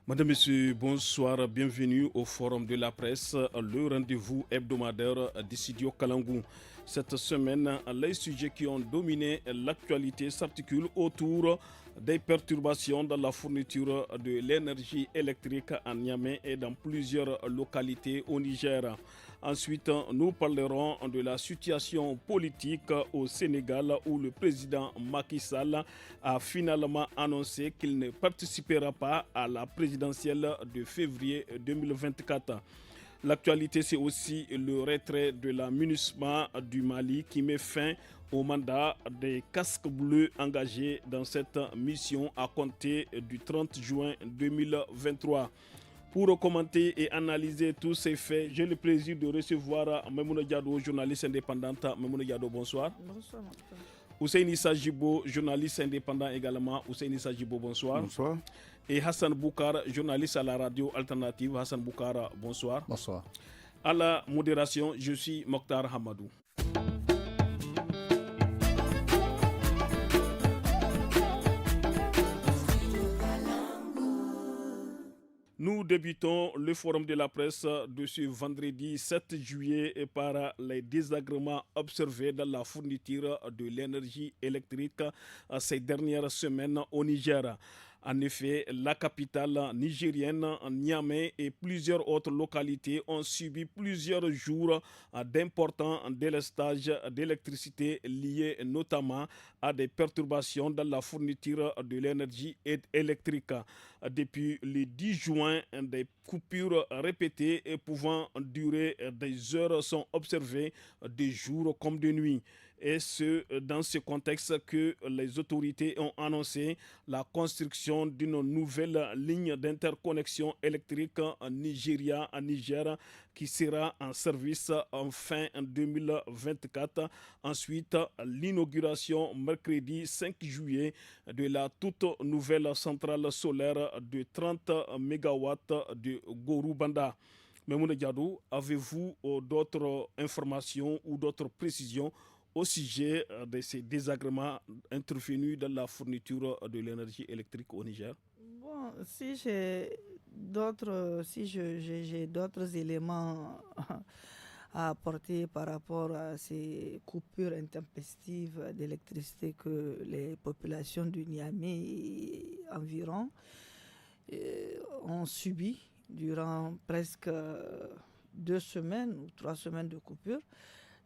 Madame, Monsieur, bonsoir, bienvenue au Forum de la presse, le rendez-vous hebdomadaire du studio Kalangou. Cette semaine, les sujets qui ont dominé l'actualité s'articulent autour des perturbations dans la fourniture de l'énergie électrique à Niamey et dans plusieurs localités au Niger. Ensuite, nous parlerons de la situation politique au Sénégal où le président Macky Sall a finalement annoncé qu'il ne participera pas à la présidentielle de février 2024. L'actualité, c'est aussi le retrait de la MINUSMA du Mali qui met fin au mandat des casques bleus engagés dans cette mission à compter du 30 juin 2023. Pour commenter et analyser tous ces faits, j'ai le plaisir de recevoir Memouna Diado, journaliste indépendante. Memouna Diado, bonsoir. Bonsoir. Ousseini Sajibo, journaliste indépendant également. Ousseini Sajibo, bonsoir. Bonsoir. Et Hassan Boukar, journaliste à la radio alternative. Hassan Boukar, bonsoir. Bonsoir. À la modération, je suis Mokhtar Hamadou. Nous débutons le forum de la presse de ce vendredi 7 juillet par les désagréments observés dans la fourniture de l'énergie électrique ces dernières semaines au Niger. En effet, la capitale nigérienne, Niamey et plusieurs autres localités ont subi plusieurs jours d'importants délestages d'électricité liés notamment à des perturbations dans la fourniture de l'énergie électrique. Depuis le 10 juin, des coupures répétées et pouvant durer des heures sont observées de jour comme de nuit. Et c'est dans ce contexte que les autorités ont annoncé la construction d'une nouvelle ligne d'interconnexion électrique en Nigeria, à Niger, qui sera en service en fin 2024. Ensuite, l'inauguration mercredi 5 juillet de la toute nouvelle centrale solaire de 30 MW de Gorubanda. Memouna Diadou, avez-vous d'autres informations ou d'autres précisions au sujet de ces désagréments intervenus dans la fourniture de l'énergie électrique au Niger? Bon, si j'ai d'autres éléments à apporter par rapport à ces coupures intempestives d'électricité que les populations du Niamey et environ ont subi durant presque 2 semaines ou 3 semaines de coupure,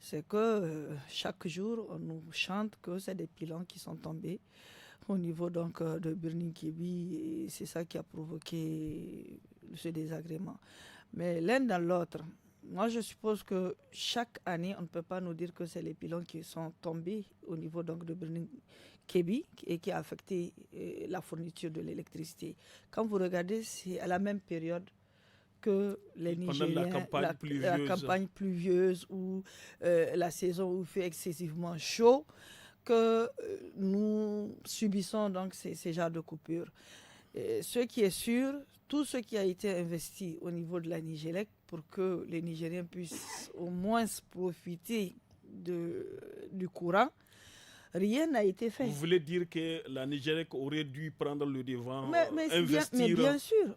c'est que chaque jour, on nous chante que c'est des pylônes qui sont tombés au niveau donc de Birnin Kébi, et c'est ça qui a provoqué ce désagrément. Mais l'un dans l'autre, moi je suppose que chaque année, on ne peut pas nous dire que c'est les pylônes qui sont tombés au niveau donc de Birnin Kébi et qui a affecté la fourniture de l'électricité. Quand vous regardez, c'est à la même période que les Nigériens, la campagne pluvieuse ou la saison où il fait excessivement chaud, que nous subissons donc ces genres de coupures. Et ce qui est sûr, tout ce qui a été investi au niveau de la Nigélec pour que les Nigériens puissent au moins profiter du courant, rien n'a été fait. Vous voulez dire que la Nigélec aurait dû prendre le devant, investir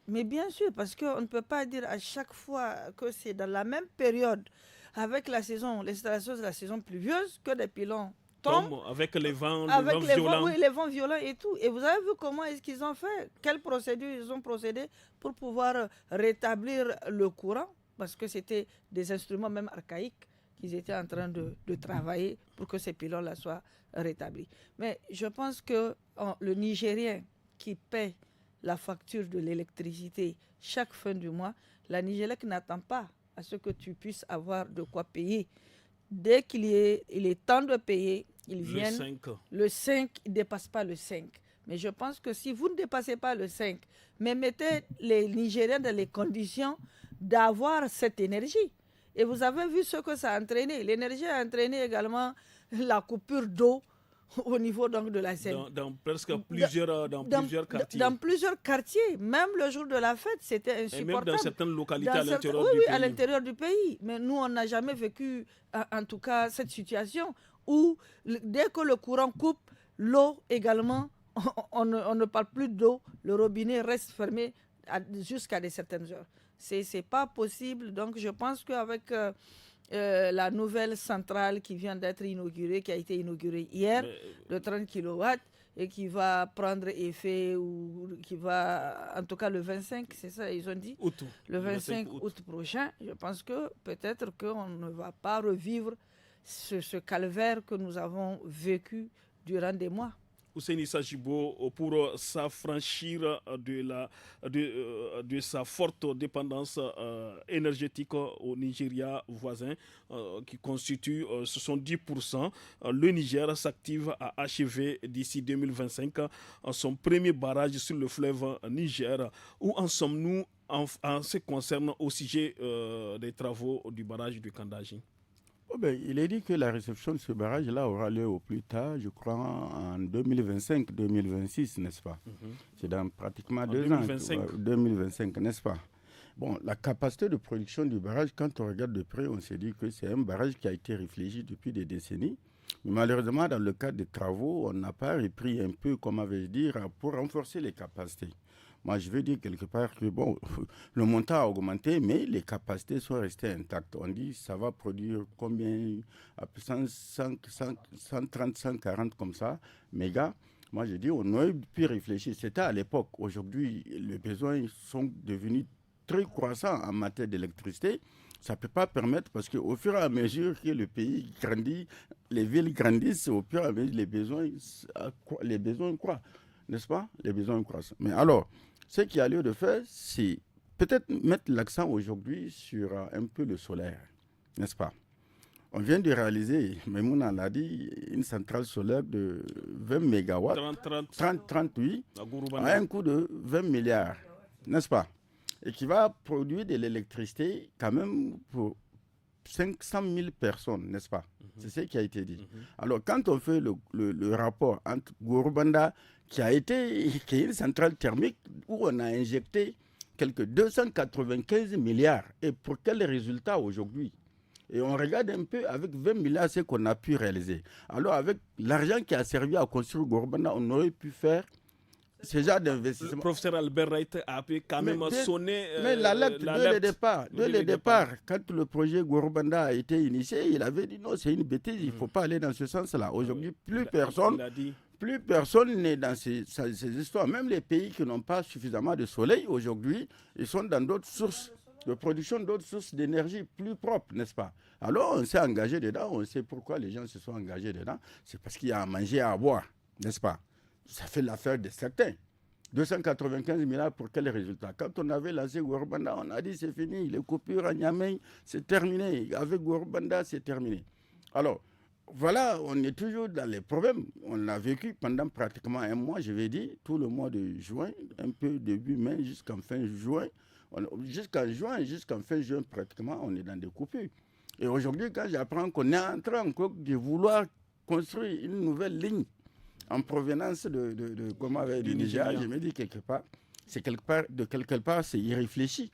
mais bien sûr, parce qu'on ne peut pas dire à chaque fois que c'est dans la même période, avec l'installation de la saison pluvieuse, que des pylônes tombent. Avec les vents violents. Oui, les vents violents et tout. Et vous avez vu comment est-ce qu'ils ont fait? Quelle procédure ils ont procédé pour pouvoir rétablir le courant? Parce que c'était des instruments même archaïques qu'ils étaient en train de travailler pour que ces pylônes-là soient rétablis. Mais je pense que le Nigérien qui paie la facture de l'électricité chaque fin du mois, la Nigélec n'attend pas à ce que tu puisses avoir de quoi payer. Dès qu'il est temps de payer, ils viennent. Le 5, il ne dépasse pas le 5. Mais je pense que si vous ne dépassez pas le 5, mais mettez les Nigériens dans les conditions d'avoir cette énergie. Et vous avez vu ce que ça a entraîné. L'énergie a entraîné également la coupure d'eau au niveau donc de la Seine. Dans plusieurs quartiers. Dans plusieurs quartiers. Même le jour de la fête, c'était insupportable. Et même dans certaines localités à l'intérieur du pays. Oui, à l'intérieur du pays. Mais nous, on n'a jamais vécu, en tout cas, cette situation où, dès que le courant coupe, l'eau également, on ne parle plus d'eau, le robinet reste fermé jusqu'à des certaines heures. C'est pas possible. Donc, je pense qu'avec la nouvelle centrale qui vient d'être inaugurée, qui a été inaugurée hier, de 30 kilowatts, et qui va prendre effet, ou qui va, en tout cas le 25, c'est ça, ils ont dit, le 25 août prochain, je pense que peut-être qu'on ne va pas revivre ce calvaire que nous avons vécu durant des mois. Ousseini Sajibo, pour s'affranchir de sa forte dépendance énergétique au Nigeria voisin, qui constitue 70%, le Niger s'active à achever d'ici 2025 son premier barrage sur le fleuve Niger. Où en sommes-nous en ce qui concerne au sujet des travaux du barrage de Kandaji? Il est dit que la réception de ce barrage-là aura lieu au plus tard, je crois, en 2025-2026, n'est-ce pas? C'est dans pratiquement 2 ans. 2025, n'est-ce pas? Bon, la capacité de production du barrage, quand on regarde de près, on s'est dit que c'est un barrage qui a été réfléchi depuis des décennies. Mais malheureusement, dans le cadre des travaux, on n'a pas repris un peu, comment vais-je dire, pour renforcer les capacités. Moi, je veux dire quelque part que, bon, le montant a augmenté, mais les capacités sont restées intactes. On dit ça va produire combien? 130, 140 comme ça, mégas. Moi, je dis, on aurait pu réfléchir. C'était à l'époque. Aujourd'hui, les besoins sont devenus très croissants en matière d'électricité. Ça ne peut pas permettre, parce qu'au fur et à mesure que le pays grandit, les villes grandissent, au fur et à mesure, les besoins croient. N'est-ce pas? Les besoins croissent. Mais alors, ce qu'il y a lieu de faire, c'est peut-être mettre l'accent aujourd'hui sur un peu le solaire, n'est-ce pas? On vient de réaliser, Maimouna l'a dit, une centrale solaire de 20 mégawatts, 38, à un coût de 20 milliards, n'est-ce pas? Et qui va produire de l'électricité quand même pour 500 000 personnes, n'est-ce pas? C'est ce qui a été dit. Alors, quand on fait le rapport entre Gorubanda, qui est une centrale thermique où on a injecté quelques 295 milliards, et pour quel résultat aujourd'hui? Et on regarde un peu avec 20 milliards ce qu'on a pu réaliser. Alors, avec l'argent qui a servi à construire Gorubanda, on aurait pu faire ce genre d'investissement. Le professeur Albert Wright a pu quand même sonner mais l'alerte dès le départ, quand le projet Gorubanda a été initié, il avait dit non, c'est une bêtise, il ne faut pas aller dans ce sens-là. Aujourd'hui, plus personne n'est dans ces histoires. Même les pays qui n'ont pas suffisamment de soleil, aujourd'hui, ils sont dans d'autres sources de production, d'autres sources d'énergie plus propres, n'est-ce pas? Alors, on s'est engagé dedans, on sait pourquoi les gens se sont engagés dedans. C'est parce qu'il y a à manger, à boire, n'est-ce pas? Ça fait l'affaire de certains. 295 milliards pour quel résultat? Quand on avait lancé Gorubanda, on a dit c'est fini, les coupures à Niamey, c'est terminé. Avec Gorubanda, c'est terminé. Alors, voilà, on est toujours dans les problèmes. On l'a vécu pendant pratiquement un mois, je vais dire, tout le mois de juin, un peu début mai jusqu'en fin juin. Jusqu'en fin juin, pratiquement, on est dans des coupures. Et aujourd'hui, quand j'apprends qu'on est en train encore de vouloir construire une nouvelle ligne en provenance du Niger, je me dis quelque part, quelque part, c'est irréfléchi.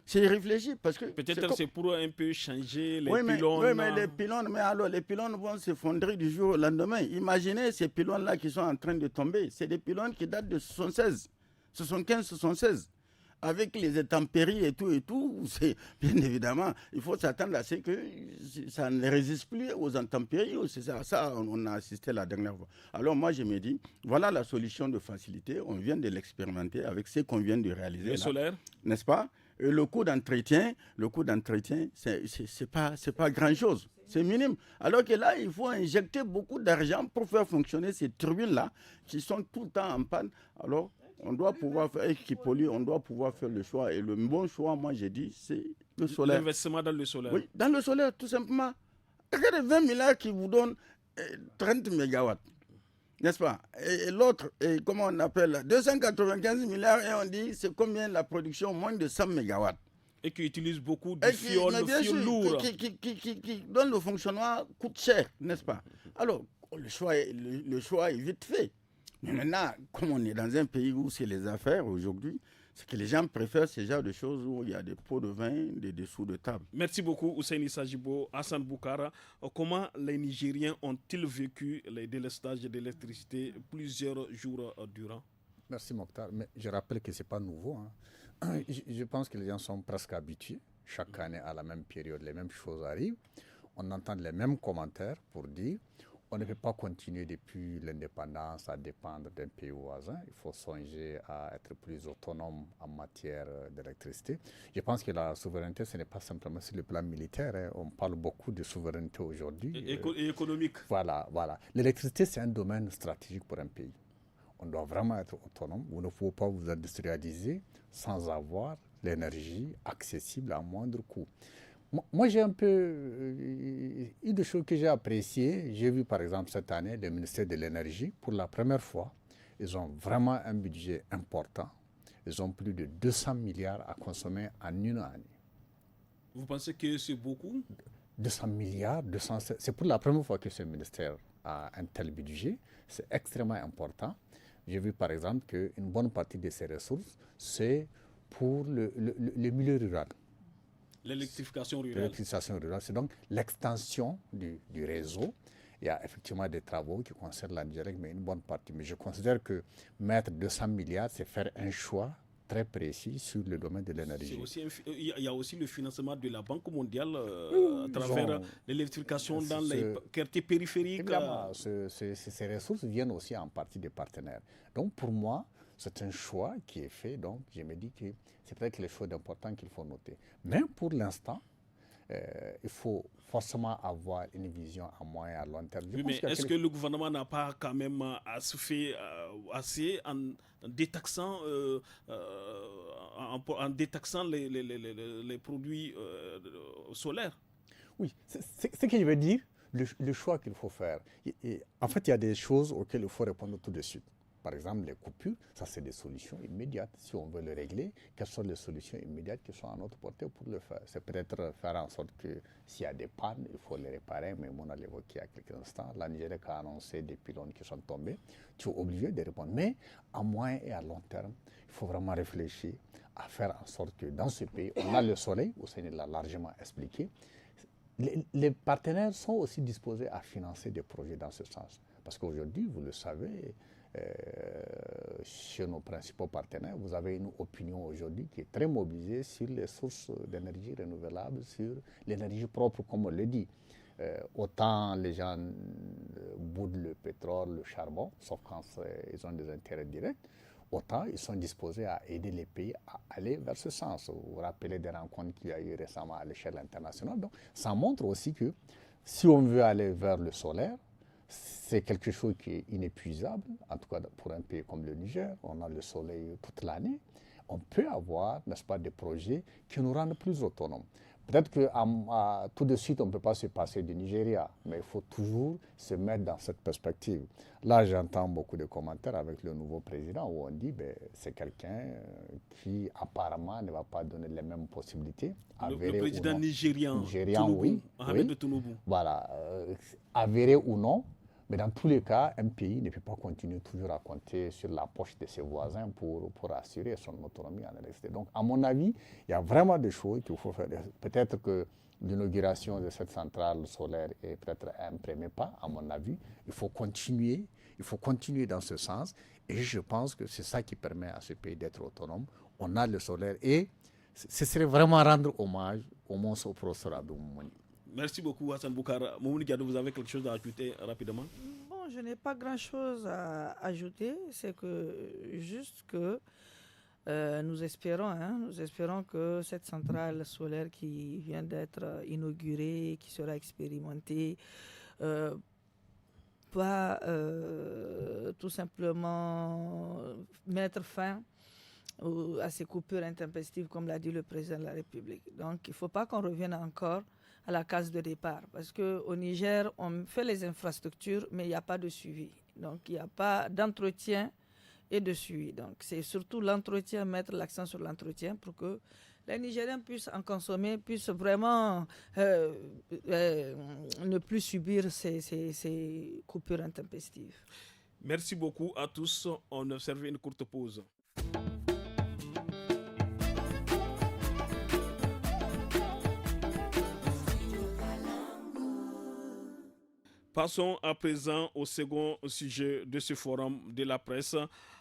C'est irréfléchi parce que... Peut-être c'est pour un peu changer les pylônes. Oui, mais les pylônes vont s'effondrer du jour au lendemain. Imaginez ces pylônes-là qui sont en train de tomber. C'est des pylônes qui datent de 75-76. Avec les intempéries et tout, c'est bien évidemment, il faut s'attendre à ce que ça ne résiste plus aux intempéries. C'est ça, on a assisté la dernière fois. Alors moi, je me dis, voilà la solution de facilité. On vient de l'expérimenter avec ce qu'on vient de réaliser. Le solaire, n'est-ce pas? Et le coût d'entretien, c'est pas grand-chose. C'est minime. Alors que là, il faut injecter beaucoup d'argent pour faire fonctionner ces turbines-là qui sont tout le temps en panne. Alors, on doit pouvoir faire, on doit pouvoir faire le choix. Et le bon choix, moi, j'ai dit, c'est le solaire. L'investissement dans le solaire. Oui, dans le solaire, tout simplement. Regardez 20 milliards qui vous donnent 30 mégawatts. N'est-ce pas? Et l'autre, comment on appelle, 295 milliards, et on dit, c'est combien la production? Moins de 100 mégawatts. Et qui utilise beaucoup de fioul lourd. Qui donne le fonctionnement, coûte cher, n'est-ce pas? Alors, le choix est vite fait. Mais maintenant, comme on est dans un pays où c'est les affaires aujourd'hui, c'est que les gens préfèrent ce genre de choses où il y a des pots de vin, des dessous de table. Merci beaucoup, Ousseini Sajibo, Hassan Boukara. Comment les Nigériens ont-ils vécu les délestages d'électricité plusieurs jours durant? Merci Mokhtar. Mais je rappelle que ce n'est pas nouveau. Je pense que les gens sont presque habitués. Chaque année, à la même période, les mêmes choses arrivent. On entend les mêmes commentaires pour dire on ne peut pas continuer depuis l'indépendance à dépendre d'un pays voisin. Il faut songer à être plus autonome en matière d'électricité. Je pense que la souveraineté, ce n'est pas simplement sur le plan militaire. Hein. On parle beaucoup de souveraineté aujourd'hui. Et économique. Voilà. L'électricité, c'est un domaine stratégique pour un pays. On doit vraiment être autonome. Vous ne pouvez pas vous industrialiser sans avoir l'énergie accessible à moindre coût. Moi, j'ai un peu une des choses que j'ai appréciées. J'ai vu, par exemple, cette année, le ministère de l'Énergie, pour la première fois, ils ont vraiment un budget important. Ils ont plus de 200 milliards à consommer en une année. Vous pensez que c'est beaucoup? 200 milliards, c'est pour la première fois que ce ministère a un tel budget. C'est extrêmement important. J'ai vu, par exemple, qu'une bonne partie de ces ressources, c'est pour le milieu rural. L'électrification rurale. L'électrification rurale, c'est donc l'extension du réseau. Il y a effectivement des travaux qui concernent la Nigeria, mais une bonne partie. Mais je considère que mettre 200 milliards, c'est faire un choix très précis sur le domaine de l'énergie. Il y a aussi le financement de la Banque mondiale à travers l'électrification dans les quartiers périphériques. Évidemment, ces ressources viennent aussi en partie des partenaires. Donc pour moi, c'est un choix qui est fait. Donc je me dis que c'est peut-être les choses importantes qu'il faut noter. Mais pour l'instant, il faut forcément avoir une vision à moyen et à long terme. Oui, mais est-ce que le gouvernement n'a pas quand même fait assez en détaxant, les produits solaires? Oui, c'est ce que je veux dire, le choix qu'il faut faire. En fait, il y a des choses auxquelles il faut répondre tout de suite. Par exemple, les coupures, ça c'est des solutions immédiates. Si on veut le régler, quelles sont les solutions immédiates qui sont à notre portée pour le faire? C'est peut-être faire en sorte que s'il y a des pannes, il faut les réparer, mais on a évoqué il y a quelques instants. La Nigeria a annoncé des pylônes qui sont tombés. Tu es obligé de répondre. Mais à moyen et à long terme, il faut vraiment réfléchir à faire en sorte que dans ce pays, on a le soleil, Hussein l'a largement expliqué. Les partenaires sont aussi disposés à financer des projets dans ce sens. Parce qu'aujourd'hui, vous le savez, chez nos principaux partenaires, vous avez une opinion aujourd'hui qui est très mobilisée sur les sources d'énergie renouvelables, sur l'énergie propre, comme on le dit. Autant les gens boudent le pétrole, le charbon, sauf quand ils ont des intérêts directs, autant ils sont disposés à aider les pays à aller vers ce sens. Vous vous rappelez des rencontres qu'il y a eu récemment à l'échelle internationale. Donc, ça montre aussi que si on veut aller vers le solaire, c'est quelque chose qui est inépuisable, en tout cas pour un pays comme le Niger. On a le soleil toute l'année. On peut avoir, n'est-ce pas, des projets qui nous rendent plus autonomes. Peut-être que tout de suite, on ne peut pas se passer du Nigeria, mais il faut toujours se mettre dans cette perspective. Là, j'entends beaucoup de commentaires avec le nouveau président où on dit que c'est quelqu'un qui apparemment ne va pas donner les mêmes possibilités. Le président nigérian, oui. Ahmed Tinubu. Voilà, avéré ou non. Mais dans tous les cas, un pays ne peut pas continuer toujours à compter sur la poche de ses voisins pour assurer son autonomie en électricité. Donc, à mon avis, il y a vraiment des choses qu'il faut faire. Peut-être que l'inauguration de cette centrale solaire est peut-être un premier pas, à mon avis. Il faut continuer dans ce sens. Et je pense que c'est ça qui permet à ce pays d'être autonome. On a le solaire et ce serait vraiment rendre hommage au monstre au professeur Abdou Moumouni. Merci beaucoup Hassan Boukar. Moumouni Diado, vous avez quelque chose à ajouter rapidement? Bon, je n'ai pas grand-chose à ajouter. C'est juste que nous espérons que cette centrale solaire qui vient d'être inaugurée, qui sera expérimentée, va tout simplement mettre fin à ces coupures intempestives, comme l'a dit le président de la République. Donc, il ne faut pas qu'on revienne encore à la case de départ, parce qu'au Niger, on fait les infrastructures, mais il n'y a pas de suivi. Donc, il n'y a pas d'entretien et de suivi. Donc, c'est surtout l'entretien, mettre l'accent sur l'entretien pour que les Nigériens puissent en consommer, puissent vraiment ne plus subir ces coupures intempestives. Merci beaucoup à tous. On observe une courte pause. Passons à présent au second sujet de ce forum de la presse.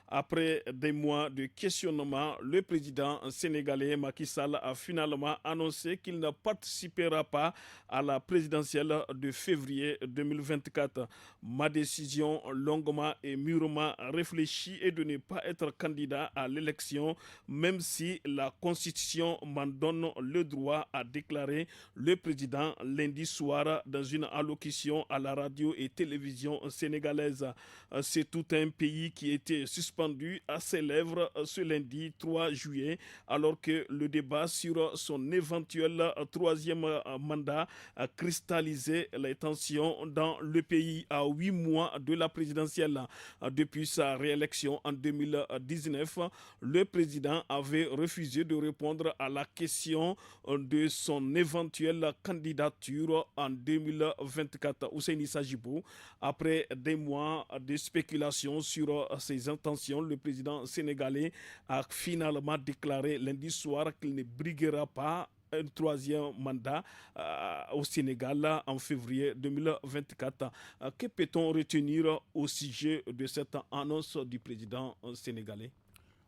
Après des mois de questionnement, le président sénégalais Macky Sall a finalement annoncé qu'il ne participera pas à la présidentielle de février 2024. Ma décision longuement et mûrement réfléchie est de ne pas être candidat à l'élection, même si la Constitution m'en donne le droit, a déclaré le président lundi soir dans une allocution à la radio et télévision sénégalaise. C'est tout un pays qui était suspendu à ses lèvres ce lundi 3 juillet, alors que le débat sur son éventuel troisième mandat a cristallisé les tensions dans le pays à 8 mois de la présidentielle. Depuis sa réélection en 2019, le président avait refusé de répondre à la question de son éventuelle candidature en 2024. Ousseini Sajibou, après des mois de spéculation sur ses intentions, le président sénégalais a finalement déclaré lundi soir qu'il ne briguera pas un troisième mandat au Sénégal en février 2024. Que peut-on retenir au sujet de cette annonce du président sénégalais?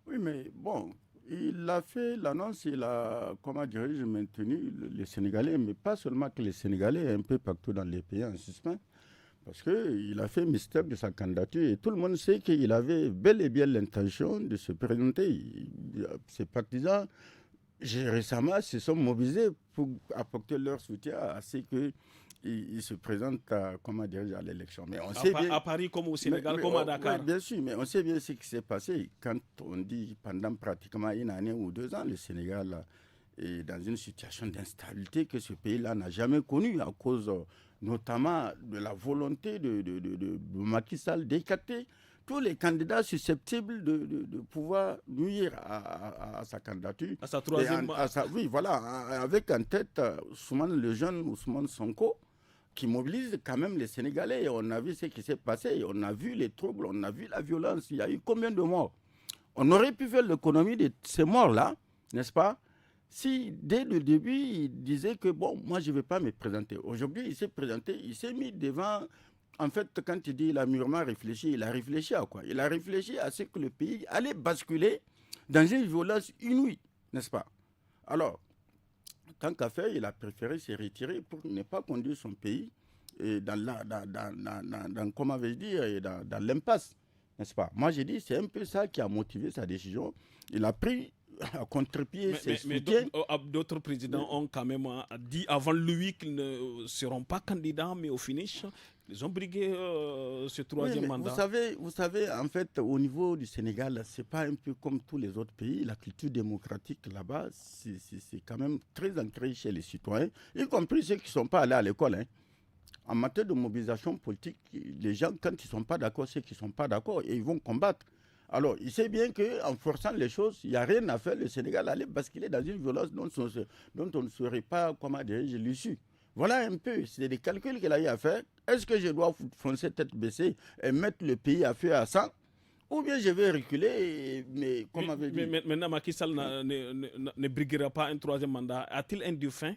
Oui, mais bon, il a fait l'annonce, il a, comment dirais-je, maintenu les Sénégalais, mais pas seulement que les Sénégalais, un peu partout dans les pays en suspens. Parce qu'il a fait mystère de sa candidature et tout le monde sait qu'il avait bel et bien l'intention de se présenter. Ses partisans, récemment, se sont mobilisés pour apporter leur soutien à ce qu'il se présente à l'élection. Mais on sait bien, à Paris comme au Sénégal, comme à Dakar. Oui, bien sûr, mais on sait bien ce qui s'est passé quand on dit pendant pratiquement une année ou 2 ans, le Sénégal est dans une situation d'instabilité que ce pays-là n'a jamais connue à cause notamment de la volonté de Macky Sall d'écarter tous les candidats susceptibles de pouvoir nuire à sa candidature. À sa troisième... Oui, voilà, avec en tête le jeune Ousmane Sonko, qui mobilise quand même les Sénégalais. Et on a vu ce qui s'est passé, on a vu les troubles, on a vu la violence. Il y a eu combien de morts? On aurait pu faire l'économie de ces morts-là, n'est-ce pas? Si dès le début, il disait que bon, moi je ne vais pas me présenter. Aujourd'hui, il s'est présenté, il s'est mis devant. En fait, quand il dit qu'il a mûrement réfléchi, il a réfléchi à quoi? Il a réfléchi à ce que le pays allait basculer dans une violence inouïe, n'est-ce pas? Alors, tant qu'à faire, il a préféré se retirer pour ne pas conduire son pays dans l'impasse, n'est-ce pas? Moi, j'ai dit, c'est un peu ça qui a motivé sa décision. Il a pris à contre-pied ses soutiens. D'autres présidents ont quand même dit avant lui qu'ils ne seront pas candidats, mais au finish, ils ont brigué ce troisième mandat. Vous savez, en fait, au niveau du Sénégal, ce n'est pas un peu comme tous les autres pays. La culture démocratique là-bas, c'est quand même très ancré chez les citoyens, y compris ceux qui ne sont pas allés à l'école. Hein. En matière de mobilisation politique, les gens, quand ils ne sont pas d'accord, ceux qui ne sont pas d'accord, et ils vont combattre. Alors, il sait bien qu'en forçant les choses, il n'y a rien à faire. Le Sénégal allait basculer dans une violence dont on ne saurait pas, comment dirais-je, l'issue. Voilà un peu, c'est des calculs qu'il a eu à faire. Est-ce que je dois foncer tête baissée et mettre le pays à feu à sang? Ou bien je vais reculer, mais comme avait dit... Mais maintenant, Macky Sall ne briguera pas un troisième mandat. A-t-il un dauphin?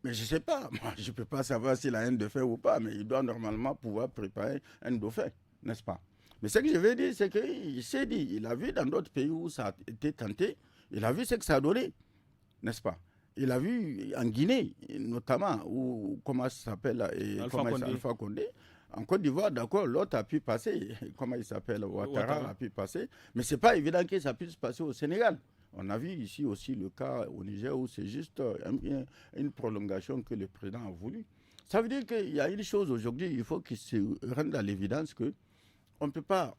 Mais je ne sais pas. Moi, je ne peux pas savoir s'il a un dauphin ou pas, mais il doit normalement pouvoir préparer un dauphin, n'est-ce pas? Mais ce que je veux dire, c'est qu'il s'est dit, il a vu dans d'autres pays où ça a été tenté, il a vu ce que ça a donné, n'est-ce pas? Il a vu en Guinée, notamment, où, comment ça s'appelle, Alpha Condé. En Côte d'Ivoire, d'accord, l'autre a pu passer, comment il s'appelle, Ouattara a pu passer, mais ce n'est pas évident que ça puisse passer au Sénégal. On a vu ici aussi le cas au Niger où c'est juste une prolongation que le président a voulu. Ça veut dire qu'il y a une chose aujourd'hui, il faut qu'il se rende à l'évidence que on ne peut pas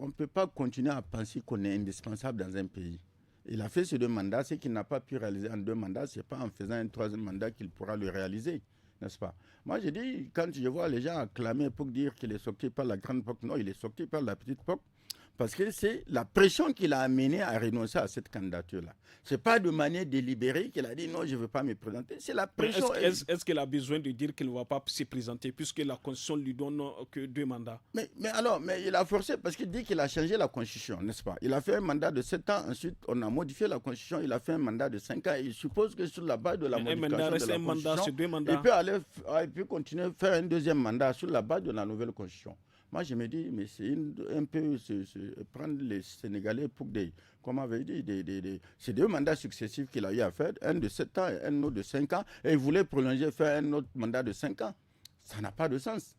continuer à penser qu'on est indispensable dans un pays. Il a fait ces 2 mandats, ce qu'il n'a pas pu réaliser en 2 mandats, ce n'est pas en faisant un 3e mandat qu'il pourra le réaliser, n'est-ce pas? Moi, je dis, quand je vois les gens acclamer pour dire qu'il est sorti par la grande POC, non, il est sorti par la petite POC, parce que c'est la pression qui l'a amené à renoncer à cette candidature-là. Ce n'est pas de manière délibérée qu'il a dit non, je ne veux pas me présenter. C'est la pression. Est-ce qu'il a besoin de dire qu'il ne va pas se présenter puisque la Constitution ne lui donne que 2 mandats? Mais il a forcé parce qu'il dit qu'il a changé la Constitution, n'est-ce pas? Il a fait un mandat de 7 ans, ensuite on a modifié la Constitution, il a fait un mandat de 5 ans. Et il suppose que sur la base de la modification de la Constitution, il peut continuer à faire un 2e mandat sur la base de la nouvelle Constitution. Moi, je me dis, mais c'est un peu prendre les Sénégalais pour des, comment avait dit, c'est 2 mandats successifs qu'il a eu à faire, un de 7 ans et un autre de 5 ans, et il voulait prolonger, faire un autre mandat de 5 ans. Ça n'a pas de sens.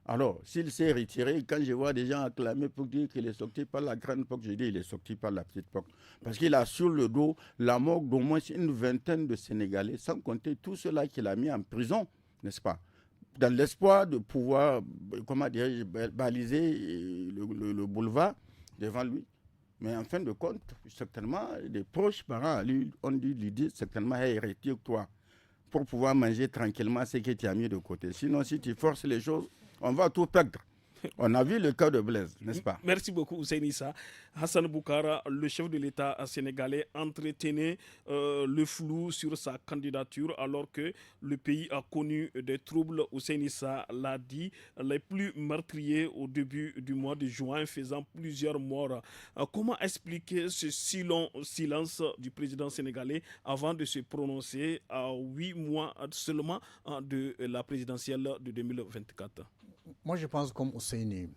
Alors, s'il s'est retiré, quand je vois des gens acclamer pour dire qu'il est sorti par la grande POC, je dis qu'il est sorti par la petite POC. Parce qu'il a sur le dos la mort d'au moins une vingtaine de Sénégalais, sans compter tous ceux-là qu'il a mis en prison, n'est-ce pas? Dans l'espoir de pouvoir, comment dirais-je, baliser le boulevard devant lui. Mais en fin de compte, certainement, des proches parents lui ont dû lui dire certainement, hey, retire-toi, pour pouvoir manger tranquillement ce que tu as mis de côté. Sinon, si tu forces les choses, on va tout perdre. On a vu le cas de Blaise, n'est-ce pas? Merci beaucoup, Ousseini Issa. Hassan Boukara, le chef de l'État sénégalais, entretenait le flou sur sa candidature alors que le pays a connu des troubles. Ousseini Issa l'a dit, les plus meurtriers au début du mois de juin, faisant plusieurs morts. Comment expliquer ce si long silence du président sénégalais avant de se prononcer à 8 mois seulement de la présidentielle de 2024? Moi, je pense comme Ousseini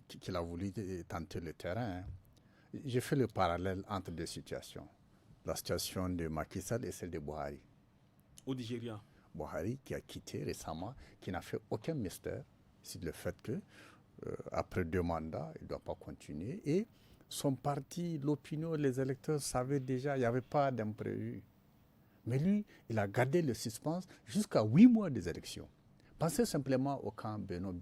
qu'il a voulu tenter le terrain. J'ai fait le parallèle entre 2 situations. La situation de Macky Sall et celle de Buhari. Au Nigeria. Buhari qui a quitté récemment, qui n'a fait aucun mystère sur le fait que après 2 mandats, il ne doit pas continuer. Et son parti, l'opinion, les électeurs savaient déjà, il n'y avait pas d'imprévu. Mais lui, il a gardé le suspense jusqu'à 8 mois des élections. Pensez simplement au camp Beno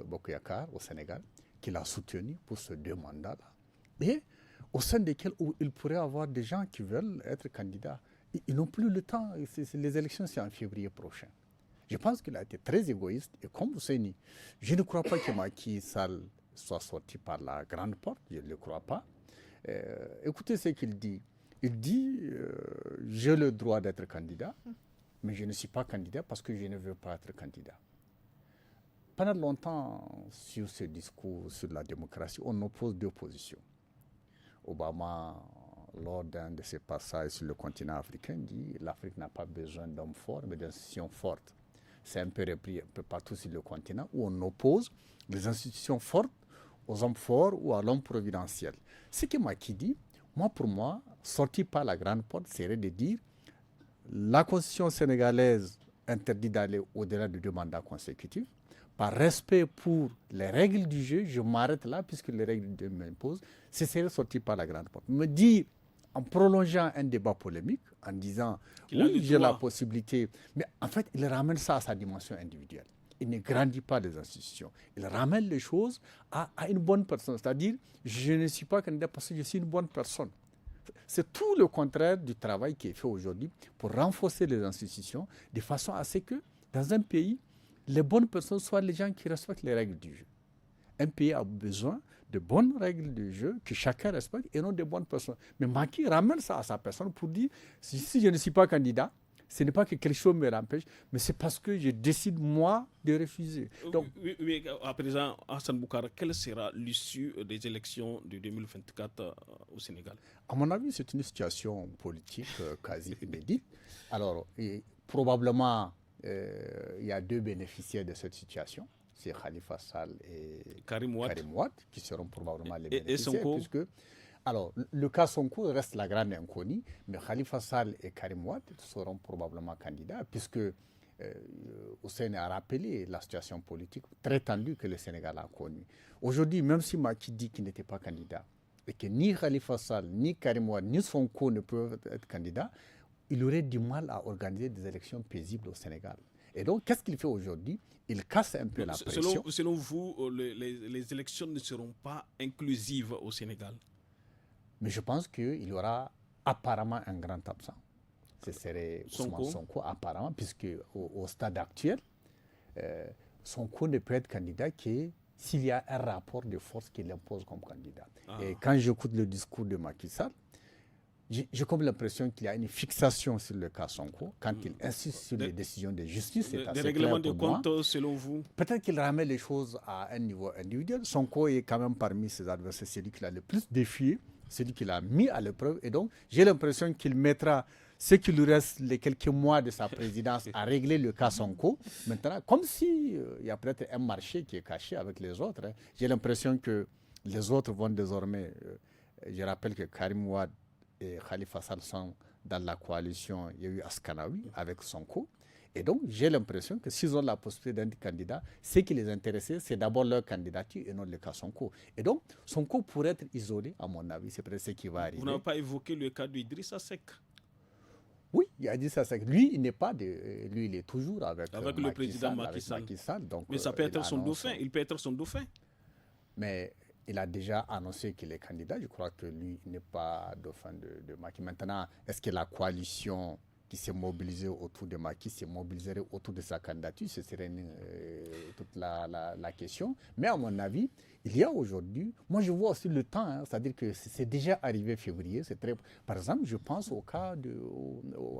Bokuyakar au Sénégal, qu'il a soutenu pour ce 2 mandats-là, et au sein desquels il pourrait y avoir des gens qui veulent être candidats. Ils n'ont plus le temps, les élections c'est en février prochain. Je pense qu'il a été très égoïste, et comme vous savez, je ne crois pas que Macky Sall soit sorti par la grande porte, je ne le crois pas. Écoutez ce qu'il dit. Il dit, j'ai le droit d'être candidat, mais je ne suis pas candidat parce que je ne veux pas être candidat. Pendant longtemps, sur ce discours sur la démocratie, on oppose 2 positions. Obama, lors d'un de ses passages sur le continent africain, dit « l'Afrique n'a pas besoin d'hommes forts, mais d'institutions fortes ». C'est un peu repris un peu partout sur le continent, où on oppose les institutions fortes aux hommes forts ou à l'homme providentiel. Ce que Macky dit, pour moi, sorti par la grande porte, serait de dire la constitution sénégalaise interdit d'aller au-delà de 2 mandats consécutifs. Par respect pour les règles du jeu, je m'arrête là puisque les règles du jeu m'imposent. Ce serait sorti par la grande porte. Me dire, en prolongeant un débat polémique, en disant oui, j'ai la possibilité, mais en fait, il ramène ça à sa dimension individuelle. Il ne grandit pas les institutions. Il ramène les choses à une bonne personne. C'est-à-dire, je ne suis pas candidat parce que je suis une bonne personne. C'est tout le contraire du travail qui est fait aujourd'hui pour renforcer les institutions de façon à ce que, dans un pays, les bonnes personnes soient les gens qui respectent les règles du jeu. Un pays a besoin de bonnes règles du jeu que chacun respecte et non de bonnes personnes. Mais Macky ramène ça à sa personne pour dire, si je ne suis pas candidat, ce n'est pas que quelque chose me l'empêche, mais c'est parce que je décide, moi, de refuser. Donc, oui, à présent, Hassan Boukara, quelle sera l'issue des élections de 2024 au Sénégal? À mon avis, c'est une situation politique quasi inédite. Alors, probablement, il y a 2 bénéficiaires de cette situation. C'est Khalifa Sall et Karim Wade qui seront probablement les bénéficiaires. Et Sonko alors, le cas Sonko reste la grande inconnue, mais Khalifa Sall et Karim Wade seront probablement candidats, puisque Hussein a rappelé la situation politique très tendue que le Sénégal a connue. Aujourd'hui, même si Macky dit qu'il n'était pas candidat, et que ni Khalifa Sall, ni Karim Wade, ni Sonko ne peuvent être candidats, il aurait du mal à organiser des élections paisibles au Sénégal. Et donc, qu'est-ce qu'il fait aujourd'hui? Il casse un peu la pression. Selon vous, les élections ne seront pas inclusives au Sénégal? Mais je pense qu'il y aura apparemment un grand absent. Ce serait Sonko apparemment, puisque au stade actuel, Sonko ne peut être candidat que s'il y a un rapport de force qui l'impose comme candidat. Et quand j'écoute le discours de Macky Sall, j'ai comme l'impression qu'il y a une fixation sur le cas Sonko. Quand il insiste sur les décisions de justice, c'est assez clair pour moi. Des règlements de compte, selon vous? Peut-être qu'il ramène les choses à un niveau individuel. Sonko est quand même parmi ses adversaires celui qu'il a le plus défié, celui qu'il a mis à l'épreuve. Et donc, j'ai l'impression qu'il mettra ce qui lui reste les quelques mois de sa présidence à régler le cas Sonko. Maintenant, comme s'il y a peut-être un marché qui est caché avec les autres. Hein. J'ai l'impression que les autres vont désormais... je rappelle que Karim Ouad et Khalifa Sall sont dans la coalition. Il y a eu Askanawi avec Sonko. Et donc, j'ai l'impression que s'ils ont la possibilité d'un candidat, ce qui les intéressait, c'est d'abord leur candidature et non le cas Sonko. Et donc, Sonko pourrait être isolé, à mon avis, c'est peut-être ce qui va arriver. Vous n'avez pas évoqué le cas d'Idrissa Seck? Oui, il a dit ça. Lui, il n'est pas lui, il est toujours avec le président Macky Sall. Donc, mais ça peut être son dauphin. Il peut être son dauphin. Mais il a déjà annoncé qu'il est candidat. Je crois que lui, il n'est pas dauphin de Macky. Maintenant, est-ce que la coalition qui s'est mobilisée autour de Macky s'est mobilisée autour de sa candidature? Ce serait toute la question. Mais à mon avis, il y a aujourd'hui, moi je vois aussi le temps, hein, c'est-à-dire que c'est déjà arrivé février. Par exemple, je pense au cas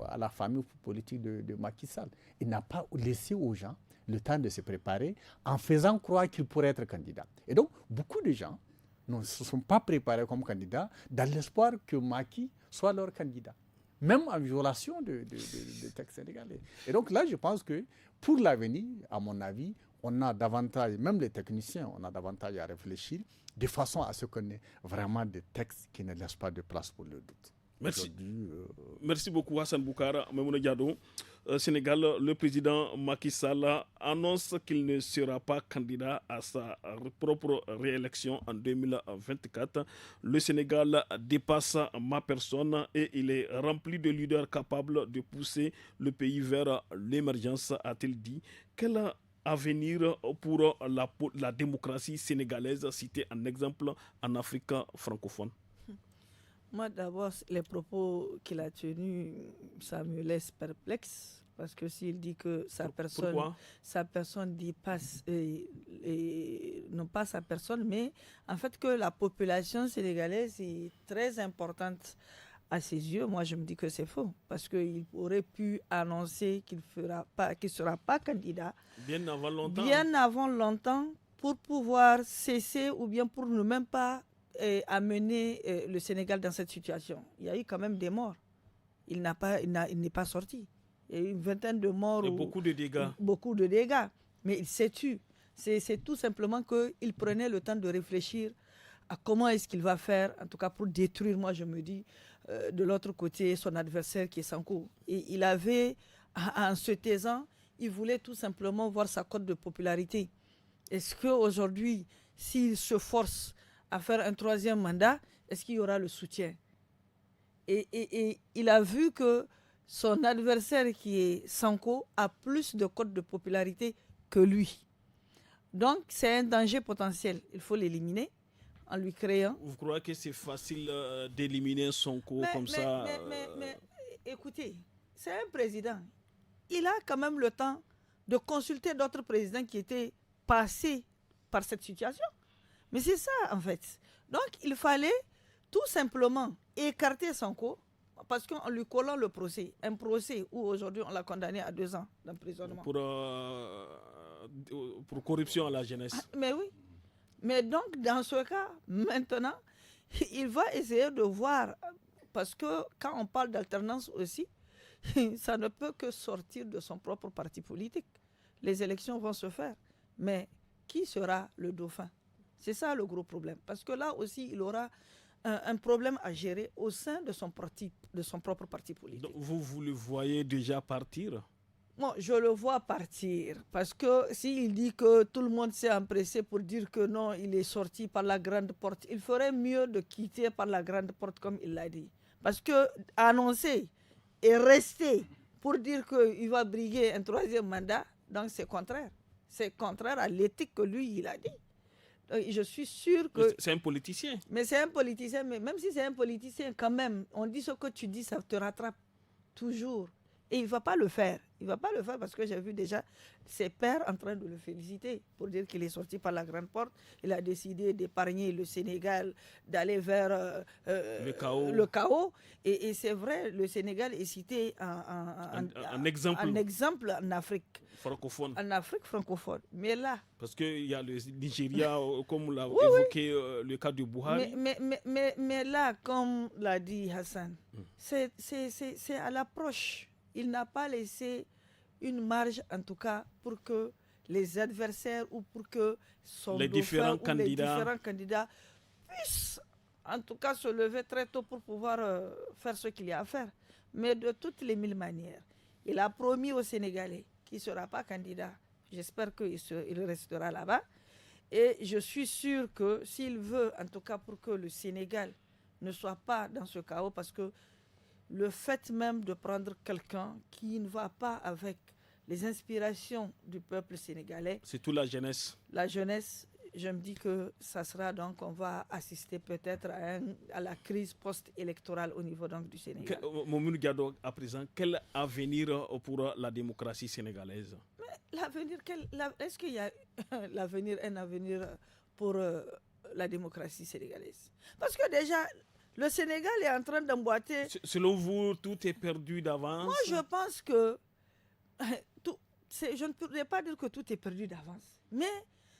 à la famille politique de Macky Sall. Il n'a pas laissé aux gens le temps de se préparer en faisant croire qu'il pourrait être candidat. Et donc, beaucoup de gens ne se sont pas préparés comme candidats dans l'espoir que Macky soit leur candidat, même en violation de textes sénégalais. Et donc là, je pense que pour l'avenir, à mon avis, on a davantage, même les techniciens, on a davantage à réfléchir de façon à ce qu'on ait vraiment des textes qui ne laissent pas de place pour le doute. Merci. Merci beaucoup Hassan Boukara. Maimouna Diado. Sénégal, le président Macky Sall annonce qu'il ne sera pas candidat à sa propre réélection en 2024. Le Sénégal dépasse ma personne et il est rempli de leaders capables de pousser le pays vers l'émergence, a-t-il dit. Quel avenir pour la démocratie sénégalaise, citée en exemple en Afrique francophone? Moi, d'abord, les propos qu'il a tenus, ça me laisse perplexe. Parce que s'il dit que sa personne dépasse, non pas sa personne, mais en fait que la population sénégalaise est très importante à ses yeux, moi je me dis que c'est faux. Parce qu'il aurait pu annoncer qu'il ne sera pas candidat. Bien avant longtemps. Bien avant longtemps, pour pouvoir cesser ou bien pour ne même pas amener le Sénégal dans cette situation. Il y a eu quand même des morts. Il n'est pas sorti. Il y a eu une vingtaine de morts. Et beaucoup de dégâts. Beaucoup de dégâts. Mais il s'est tué. C'est tout simplement qu'il prenait le temps de réfléchir à comment est-ce qu'il va faire, en tout cas pour détruire, moi je me dis, de l'autre côté, son adversaire qui est Sonko. Et il avait, en se taisant, il voulait tout simplement voir sa cote de popularité. Est-ce qu'aujourd'hui, s'il se force à faire un troisième mandat, est-ce qu'il y aura le soutien? Et il a vu que son adversaire qui est Sonko a plus de cote de popularité que lui. Donc c'est un danger potentiel. Il faut l'éliminer en lui créant. Vous croyez que c'est facile d'éliminer Sonko ça mais écoutez, c'est un président. Il a quand même le temps de consulter d'autres présidents qui étaient passés par cette situation. Mais c'est ça, en fait. Donc, il fallait tout simplement écarter Sonko parce qu'en lui collant le procès, un procès où aujourd'hui on l'a condamné à 2 ans d'emprisonnement. Pour corruption à la jeunesse. Mais oui. Mais donc, dans ce cas, maintenant, il va essayer de voir, parce que quand on parle d'alternance aussi, ça ne peut que sortir de son propre parti politique. Les élections vont se faire. Mais qui sera le dauphin? C'est ça le gros problème. Parce que là aussi, il aura un problème à gérer au sein de son propre parti politique. Donc vous le voyez déjà partir? Bon, je le vois partir. Parce que s'il dit que tout le monde s'est empressé pour dire que non, il est sorti par la grande porte, il ferait mieux de quitter par la grande porte comme il l'a dit. Parce que annoncer et rester pour dire qu'il va briguer un troisième mandat, donc c'est contraire. C'est contraire à l'éthique que lui, il a dit. Je suis sûr que... C'est un politicien. Mais c'est un politicien, mais même si c'est un politicien, quand même, on dit ce que tu dis, ça te rattrape toujours. Et il ne va pas le faire. Il ne va pas le faire parce que j'ai vu déjà ses pairs en train de le féliciter pour dire qu'il est sorti par la grande porte. Il a décidé d'épargner le Sénégal, d'aller vers le chaos. Et c'est vrai, le Sénégal est cité un exemple en Afrique. Francophone. En Afrique francophone. Mais là... Parce qu'il y a le Nigeria, comme on l'a évoqué, le cas du Buhari. Mais là, comme l'a dit Hassan, c'est à l'approche. Il n'a pas laissé une marge, en tout cas, pour que les adversaires ou pour que les différents candidats puissent, en tout cas, se lever très tôt pour pouvoir faire ce qu'il y a à faire. Mais de toutes les 1000 manières, il a promis aux Sénégalais qu'il ne sera pas candidat. J'espère qu'il restera là-bas. Et je suis sûr que s'il veut, en tout cas pour que le Sénégal ne soit pas dans ce chaos, parce que le fait même de prendre quelqu'un qui ne va pas avec les inspirations du peuple sénégalais. C'est toute la jeunesse. La jeunesse, je me dis que ça sera donc, on va assister peut-être à la crise post-électorale au niveau donc du Sénégal. Momoun Diado, à présent, quel avenir pour la démocratie sénégalaise? Mais l'avenir, est-ce qu'il y a un avenir pour la démocratie sénégalaise? Parce que déjà, le Sénégal est en train d'emboîter. Selon vous, tout est perdu d'avance? Moi, je pense que je ne pourrais pas dire que tout est perdu d'avance. Mais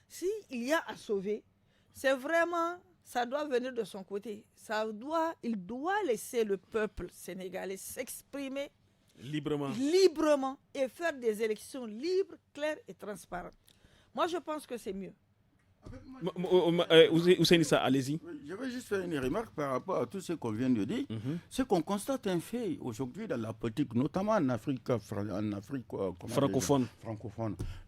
s'il y a à sauver, c'est vraiment, ça doit venir de son côté. Il doit laisser le peuple sénégalais s'exprimer librement et faire des élections libres, claires et transparentes. Moi, je pense que c'est mieux. Ousseinissa, allez-y. Je vais juste faire une remarque par rapport à tout ce qu'on vient de dire. C'est qu'on constate un fait aujourd'hui dans la politique, notamment en Afrique francophone.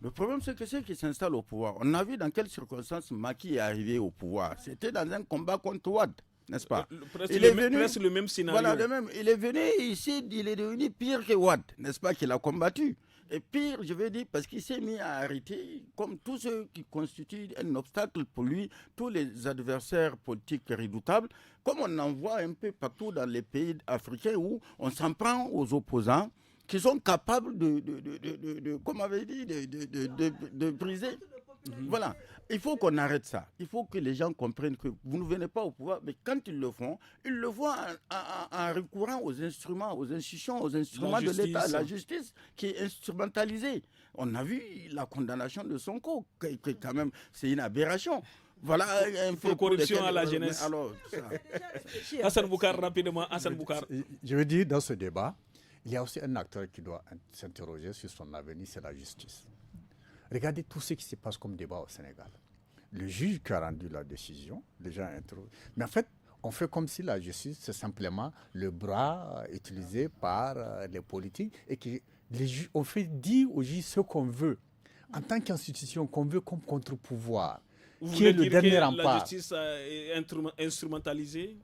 Le problème, c'est que ceux qui s'installent au pouvoir, on a vu dans quelles circonstances Macky est arrivé au pouvoir. C'était dans un combat contre Ouad, n'est-ce pas? Presque le même scénario. Voilà, il est venu ici, il est devenu pire que Ouad, n'est-ce pas, qu'il a combattu. Et pire, je vais dire, parce qu'il s'est mis à arrêter, comme tous ceux qui constituent un obstacle pour lui, tous les adversaires politiques redoutables, comme on en voit un peu partout dans les pays africains où on s'en prend aux opposants, qui sont capables comme on avait dit, de briser. Voilà, il faut qu'on arrête ça. Il faut que les gens comprennent que vous ne venez pas au pouvoir, mais quand ils le font en recourant aux instruments, aux institutions, aux instruments de l'État, la justice qui est instrumentalisée. On a vu la condamnation de Sonko, qui quand même, c'est une aberration. Voilà un peu corruption à la jeunesse. Alors, Hassan Boukar, rapidement, Hassan Boukar. Je veux dire, dans ce débat, il y a aussi un acteur qui doit s'interroger sur son avenir, c'est la justice. Regardez tout ce qui se passe comme débat au Sénégal. Le juge qui a rendu la décision, les gens interrogent. Mais en fait, on fait comme si la justice, c'est simplement le bras utilisé par les politiques et on fait dire aux juges ce qu'on veut. En tant qu'institution, qu'on veut comme contre-pouvoir, qui est le dernier rempart. La justice est instrumentalisée?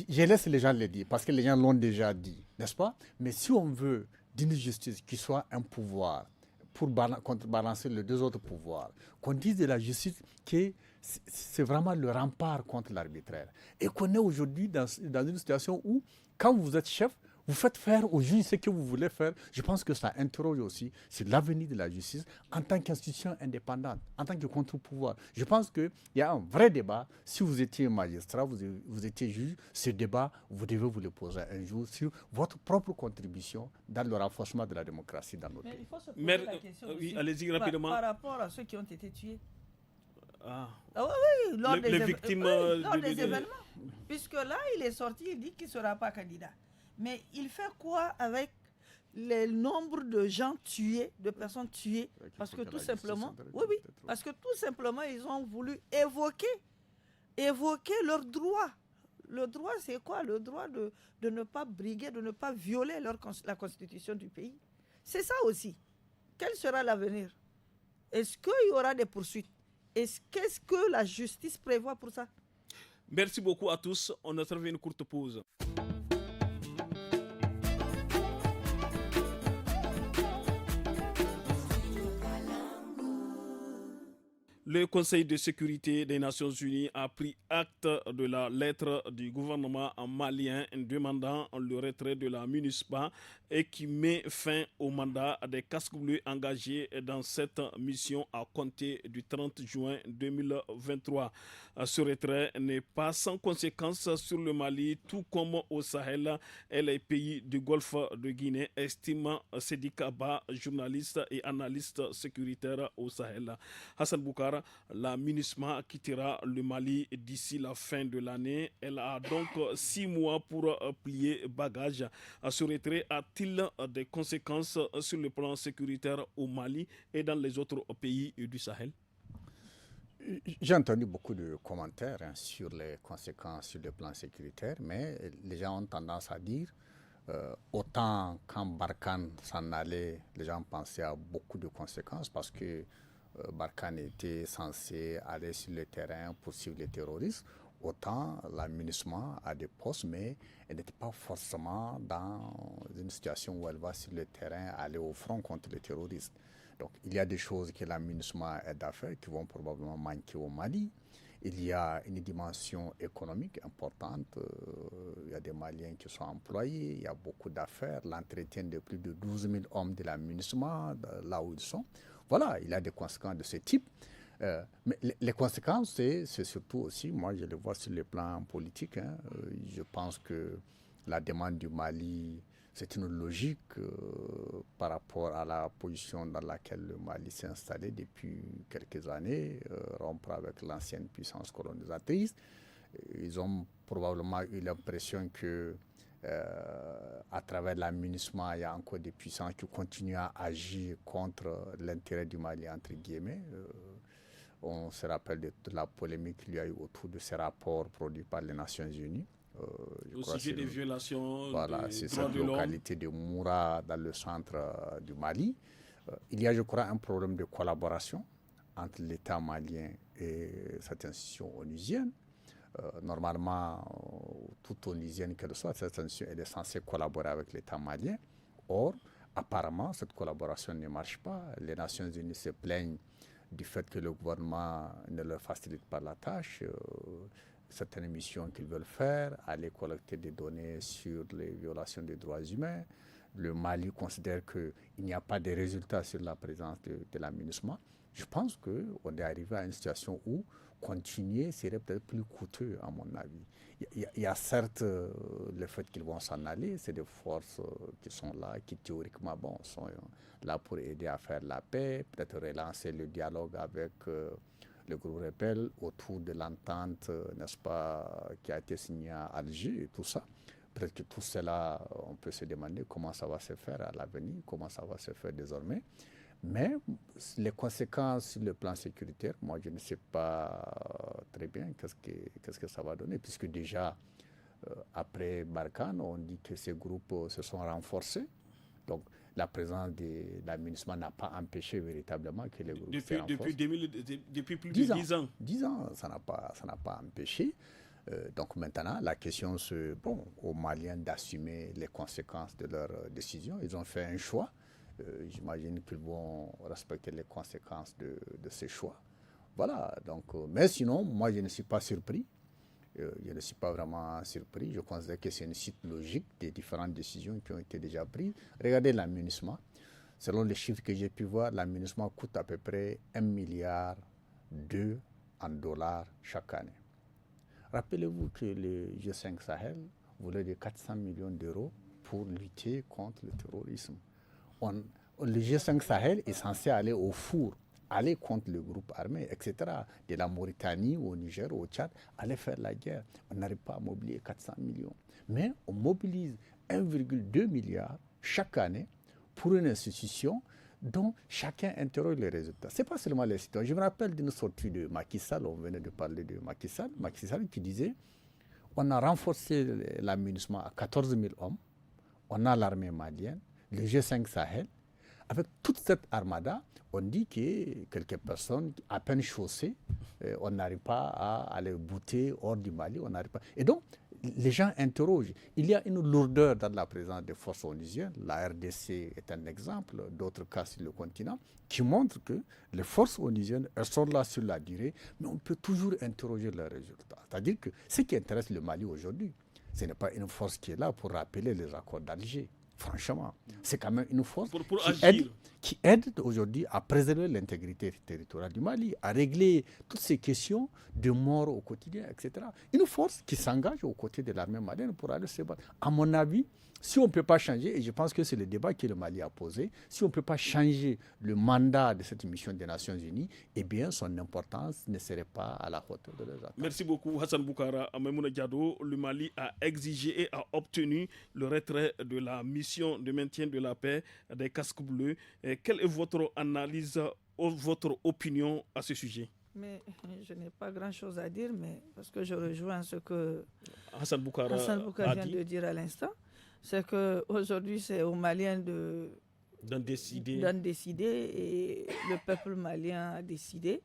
Je laisse les gens le dire, parce que les gens l'ont déjà dit, n'est-ce pas? Mais si on veut d'une justice qui soit un pouvoir, pour contrebalancer les deux autres pouvoirs, qu'on dise de la justice que c'est vraiment le rempart contre l'arbitraire. Et qu'on est aujourd'hui dans une situation où, quand vous êtes chef, vous faites faire aux juges ce que vous voulez faire. Je pense que ça interroge aussi sur l'avenir de la justice en tant qu'institution indépendante, en tant que contre-pouvoir. Je pense qu'il y a un vrai débat. Si vous étiez magistrat, vous étiez juge, ce débat, vous devez vous le poser un jour sur votre propre contribution dans le renforcement de la démocratie dans notre pays. Mais il faut se poser la question aussi, allez-y rapidement. Par rapport à ceux qui ont été tués. Oui, lors des victimes lors des événements. Puisque là, il est sorti, il dit qu'il ne sera pas candidat. Mais il fait quoi avec le nombre de gens tués, de personnes tuées? Parce que tout simplement, parce que tout simplement, ils ont voulu évoquer leurs droits. Le droit, c'est quoi? Le droit de ne pas briguer, de ne pas violer la constitution du pays. C'est ça aussi. Quel sera l'avenir? Est-ce qu'il y aura des poursuites? Qu'est-ce que la justice prévoit pour ça? Merci beaucoup à tous. On a servi une courte pause. Le Conseil de sécurité des Nations Unies a pris acte de la lettre du gouvernement malien demandant le retrait de la MINUSPA et qui met fin au mandat des casques bleus engagés dans cette mission à compter du 30 juin 2023. Ce retrait n'est pas sans conséquence sur le Mali, tout comme au Sahel et les pays du Golfe de Guinée, estime Sedi Kaba, journaliste et analyste sécuritaire au Sahel. Hassan Boukara, la MINUSMA quittera le Mali d'ici la fin de l'année. Elle a donc 6 mois pour plier bagage. Ce retrait a-t-il des conséquences sur le plan sécuritaire au Mali et dans les autres pays du Sahel? J'ai entendu beaucoup de commentaires sur les conséquences sur le plan sécuritaire, mais les gens ont tendance à dire autant quand Barkhane s'en allait, les gens pensaient à beaucoup de conséquences parce que Barkhane était censé aller sur le terrain pour suivre les terroristes. Autant la MINUSMA a des postes, mais elle n'était pas forcément dans une situation où elle va sur le terrain aller au front contre les terroristes. Donc il y a des choses que la MINUSMA aide à faire qui vont probablement manquer au Mali. Il y a une dimension économique importante. Il y a des Maliens qui sont employés, il y a beaucoup d'affaires, l'entretien de plus de 12 000 hommes de la MINUSMA, là où ils sont. Voilà, il y a des conséquences de ce type. Mais les conséquences, c'est surtout aussi, moi je les vois sur le plan politique. Je pense que la demande du Mali, c'est une logique par rapport à la position dans laquelle le Mali s'est installé depuis quelques années, rompre avec l'ancienne puissance colonisatrice. Ils ont probablement eu l'impression que à travers la MINUSMA, il y a encore des puissances qui continuent à agir contre l'intérêt du Mali, entre guillemets. On se rappelle de la polémique qu'il y a eu autour de ces rapports produits par les Nations Unies. Au sujet des violations voilà, des c'est droits cette de l'homme. localité de Moura, dans le centre du Mali. Il y a, je crois, un problème de collaboration entre l'État malien et cette institution onusienne. Normalement, toute onusienne qu'elle soit, cette institution elle est censée collaborer avec l'État malien. Or, apparemment, cette collaboration ne marche pas. Les Nations Unies se plaignent du fait que le gouvernement ne leur facilite pas la tâche. Certaines missions qu'ils veulent faire, aller collecter des données sur les violations des droits humains. Le Mali considère qu'il n'y a pas de résultats sur la présence de la MINUSMA. Je pense qu'on est arrivé à une situation où continuer serait peut-être plus coûteux, à mon avis. Il y a certes le fait qu'ils vont s'en aller, c'est des forces qui sont là, qui théoriquement sont là pour aider à faire la paix, peut-être relancer le dialogue avec le groupe rebelle autour de l'entente, n'est-ce pas, qui a été signée à Alger et tout ça. Peut-être que tout cela, on peut se demander comment ça va se faire à l'avenir, comment ça va se faire désormais. Mais les conséquences sur le plan sécuritaire, moi je ne sais pas très bien qu'est-ce que ça va donner, puisque déjà après Barkhane, on dit que ces groupes se sont renforcés. Donc la présence de la MINUSMA n'a pas empêché véritablement que les groupes se renforcent. Depuis plus de 10 ans. 10 ans, ça n'a pas empêché. Donc maintenant, la question c'est aux Maliens d'assumer les conséquences de leur décision. Ils ont fait un choix. J'imagine qu'ils vont respecter les conséquences de ces choix. Voilà, donc, mais sinon, moi je ne suis pas surpris. Je ne suis pas vraiment surpris. Je considère que c'est une suite logique des différentes décisions qui ont été déjà prises. Regardez la MINUSMA. Selon les chiffres que j'ai pu voir, la MINUSMA coûte à peu près 1,2 milliard en dollars chaque année. Rappelez-vous que le G5 Sahel voulait de 400 millions d'euros pour lutter contre le terrorisme. Le G5 Sahel est censé aller au four, aller contre le groupe armé, etc. De la Mauritanie au Niger, au Tchad, aller faire la guerre. On n'arrive pas à mobiliser 400 millions. Mais on mobilise 1,2 milliard chaque année pour une institution dont chacun interroge les résultats. Ce n'est pas seulement les citoyens. Je me rappelle d'une sortie de Macky Sall, on venait de parler de Macky Sall qui disait on a renforcé la MINUSMA à 14 000 hommes, on a l'armée malienne, le G5 Sahel. Avec toute cette armada, on dit que quelques personnes, à peine chaussées, on n'arrive pas à les bouter hors du Mali. On n'arrive pas. Et donc, les gens interrogent. Il y a une lourdeur dans la présence des forces onusiennes. La RDC est un exemple, d'autres cas sur le continent, qui montrent que les forces onusiennes, elles sont là sur la durée, mais on peut toujours interroger leurs résultats. C'est-à-dire que ce qui intéresse le Mali aujourd'hui, ce n'est pas une force qui est là pour rappeler les accords d'Alger. Franchement, c'est quand même une force qui aide aujourd'hui à préserver l'intégrité territoriale du Mali, à régler toutes ces questions de mort au quotidien, etc. Une force qui s'engage aux côtés de l'armée malienne pour aller se battre. À mon avis, si on ne peut pas changer, et je pense que c'est le débat que le Mali a posé, si on ne peut pas changer le mandat de cette mission des Nations Unies, eh bien son importance ne serait pas à la hauteur de leurs attentes. Merci beaucoup Hassan Boukara. Maimouna Diado, le Mali a exigé et a obtenu le retrait de la mission de maintien de la paix des casques bleus. Quelle est votre analyse, votre opinion à ce sujet? Mais je n'ai pas grand-chose à dire, mais parce que je rejoins ce que Hassan Boukara vient de dire à l'instant. C'est qu'aujourd'hui, c'est aux Maliens d'en décider et le peuple malien a décidé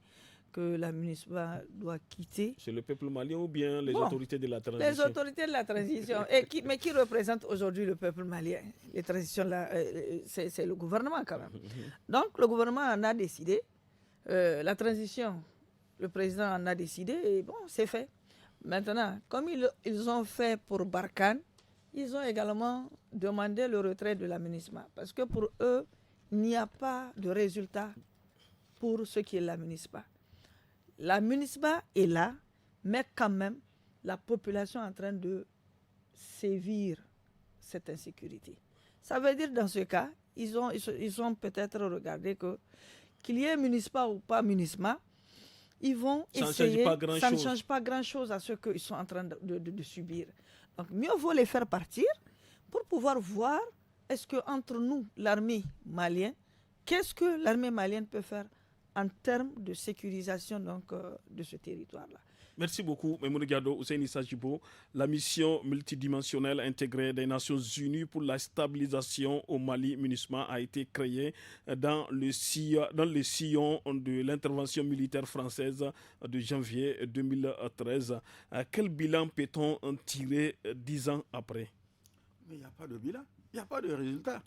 que la MINUSMA doit quitter. C'est le peuple malien ou bien les autorités de la transition? Les autorités de la transition. Mais qui représente aujourd'hui le peuple malien? Les transitions, là, c'est le gouvernement quand même. Donc le gouvernement en a décidé. La transition, le président en a décidé et bon, c'est fait. Maintenant, comme ils ont fait pour Barkhane, ils ont également demandé le retrait de la MINUSMA parce que pour eux, il n'y a pas de résultat pour ce qui est la MINUSMA. La MINUSMA est là, mais quand même, la population est en train de sévir cette insécurité. Ça veut dire dans ce cas, ils ont peut-être regardé qu'il y ait MINUSMA ou pas MINUSMA, ils vont essayer, ça ne change pas grand-chose à ce qu'ils sont en train de subir. Donc, mieux vaut les faire partir pour pouvoir voir est-ce qu'entre nous, l'armée malienne, qu'est-ce que l'armée malienne peut faire en termes de sécurisation de ce territoire-là. Merci beaucoup, Maimouna Diado, Ousseini Sajibo. La mission multidimensionnelle intégrée des Nations Unies pour la stabilisation au Mali, MINUSMA, a été créée dans le sillon de l'intervention militaire française de janvier 2013. Quel bilan peut-on tirer 10 ans après? Mais il n'y a pas de bilan, il n'y a pas de résultat.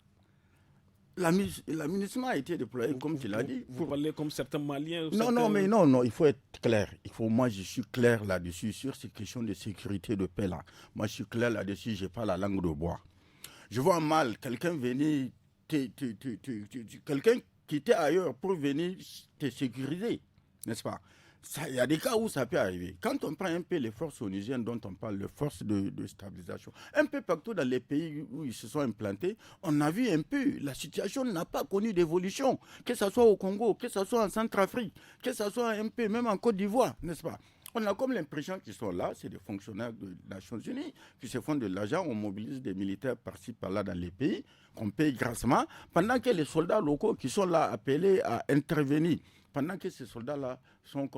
La MINUSMA a été déployée, comme tu l'as dit. Vous parlez comme certains Maliens. Non, il faut être clair. Moi, je suis clair là-dessus, sur ces questions de sécurité, de paix là. Moi, je suis clair là-dessus, je n'ai pas la langue de bois. Je vois mal quelqu'un venir, quelqu'un qui était ailleurs pour venir te sécuriser, n'est-ce pas? Il y a des cas où ça peut arriver. Quand on prend un peu les forces onusiennes dont on parle, les forces de stabilisation, un peu partout dans les pays où ils se sont implantés, on a vu un peu, la situation n'a pas connu d'évolution, que ce soit au Congo, que ce soit en Centrafrique, que ce soit un peu même en Côte d'Ivoire, n'est-ce pas? On a comme l'impression qu'ils sont là, c'est des fonctionnaires des Nations Unies qui se font de l'argent, on mobilise des militaires par-ci, par-là dans les pays, qu'on paye grassement, pendant que les soldats locaux qui sont là appelés à intervenir, pendant que ces soldats-là sont,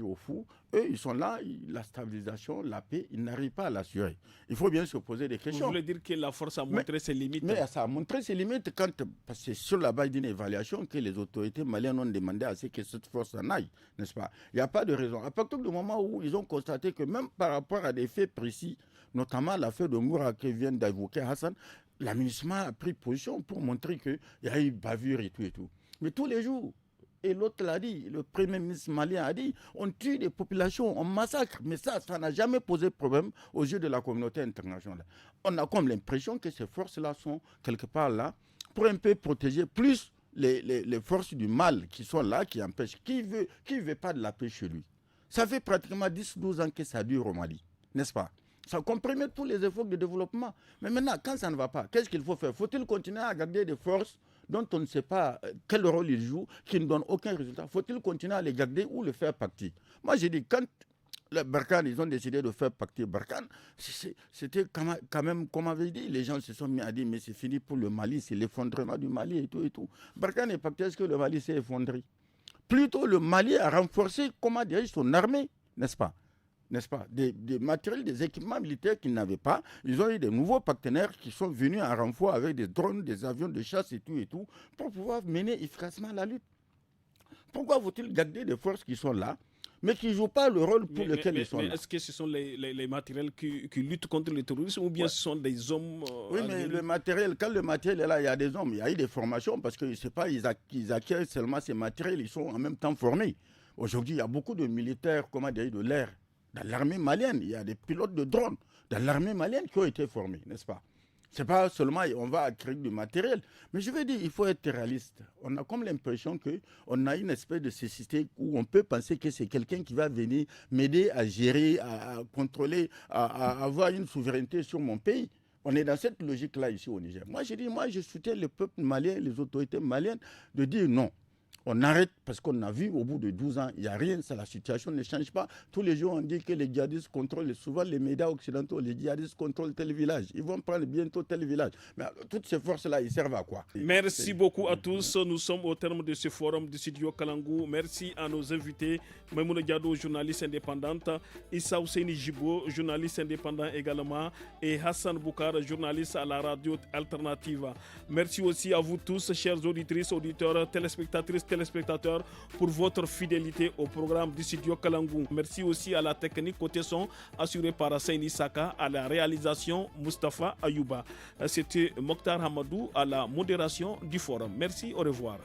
au fou, eux, ils sont là, la stabilisation, la paix, ils n'arrivent pas à l'assurer. Il faut bien se poser des questions. Vous voulez dire que la force a montré ses limites? Mais ça a montré ses limites parce que c'est sur la base d'une évaluation que les autorités maliennes ont demandé à ce que cette force en aille, n'est-ce pas? Il n'y a pas de raison. À partir du moment où ils ont constaté que même par rapport à des faits précis, notamment l'affaire de Moura que vient d'évoquer Hassan, la MINUSMA a pris position pour montrer qu'il y a eu bavure et tout et tout. Mais tous les jours, et l'autre l'a dit, le premier ministre malien a dit, on tue des populations, on massacre. Mais ça n'a jamais posé problème aux yeux de la communauté internationale. On a comme l'impression que ces forces-là sont quelque part là pour un peu protéger plus les forces du mal qui sont là, qui empêchent. Qui veut pas de la paix chez lui? Ça fait pratiquement 10-12 ans que ça dure au Mali, n'est-ce pas? Ça compromet tous les efforts de développement. Mais maintenant, quand ça ne va pas, qu'est-ce qu'il faut faire? Faut-il continuer à garder des forces dont on ne sait pas quel rôle ils jouent, qui ne donnent aucun résultat? Faut-il continuer à les garder ou les faire partir? Moi, j'ai dit, quand les Barkhane, ils ont décidé de faire partir Barkhane, c'était quand même, comme avait dit, les gens se sont mis à dire, mais c'est fini pour le Mali, c'est l'effondrement du Mali et tout et tout. Barkhane est parti, est-ce que le Mali s'est effondré? Plutôt, le Mali a renforcé, son armée, n'est-ce pas? Des matériels, des équipements militaires qu'ils n'avaient pas. Ils ont eu des nouveaux partenaires qui sont venus en renfort avec des drones, des avions de chasse et tout, pour pouvoir mener efficacement la lutte. Pourquoi faut-il garder des forces qui sont là, mais qui ne jouent pas le rôle pour lequel ils sont là. Est-ce que ce sont les matériels qui luttent contre le terrorisme ou bien ce sont des hommes Oui, mais le matériel, quand le matériel est là, il y a des hommes, il y a eu des formations parce que c'est pas, ils acquièrent seulement ces matériels, ils sont en même temps formés. Aujourd'hui, il y a beaucoup de militaires, de l'air, dans l'armée malienne. Il y a des pilotes de drones dans l'armée malienne qui ont été formés, n'est-ce pas? C'est pas seulement on va acquérir du matériel, mais je veux dire, il faut être réaliste. On a comme l'impression qu'on a une espèce de cécité où on peut penser que c'est quelqu'un qui va venir m'aider à gérer, à contrôler, à avoir une souveraineté sur mon pays. On est dans cette logique-là ici au Niger. Moi, je soutiens le peuple malien, les autorités maliennes, de dire non. On arrête parce qu'on a vu au bout de 12 ans, il n'y a rien, la situation ne change pas. Tous les jours, on dit que les djihadistes contrôlent, souvent les médias occidentaux, les djihadistes contrôlent tel village. Ils vont prendre bientôt tel village. Mais toutes ces forces-là, ils servent à quoi? Merci beaucoup à tous. Nous sommes au terme de ce forum du studio Kalangou. Merci à nos invités, Maimouna Diado, journaliste indépendante, Issa Ousseini Jibo, journaliste indépendant également, et Hassan Boukar, journaliste à la radio alternative. Merci aussi à vous tous, chers auditrices, auditeurs, téléspectatrices, téléspectateurs, pour votre fidélité au programme du studio Kalangou. Merci aussi à la technique côté son assurée par Saini Saka, à la réalisation Mustapha Ayouba. C'était Mokhtar Hamadou à la modération du forum. Merci, au revoir.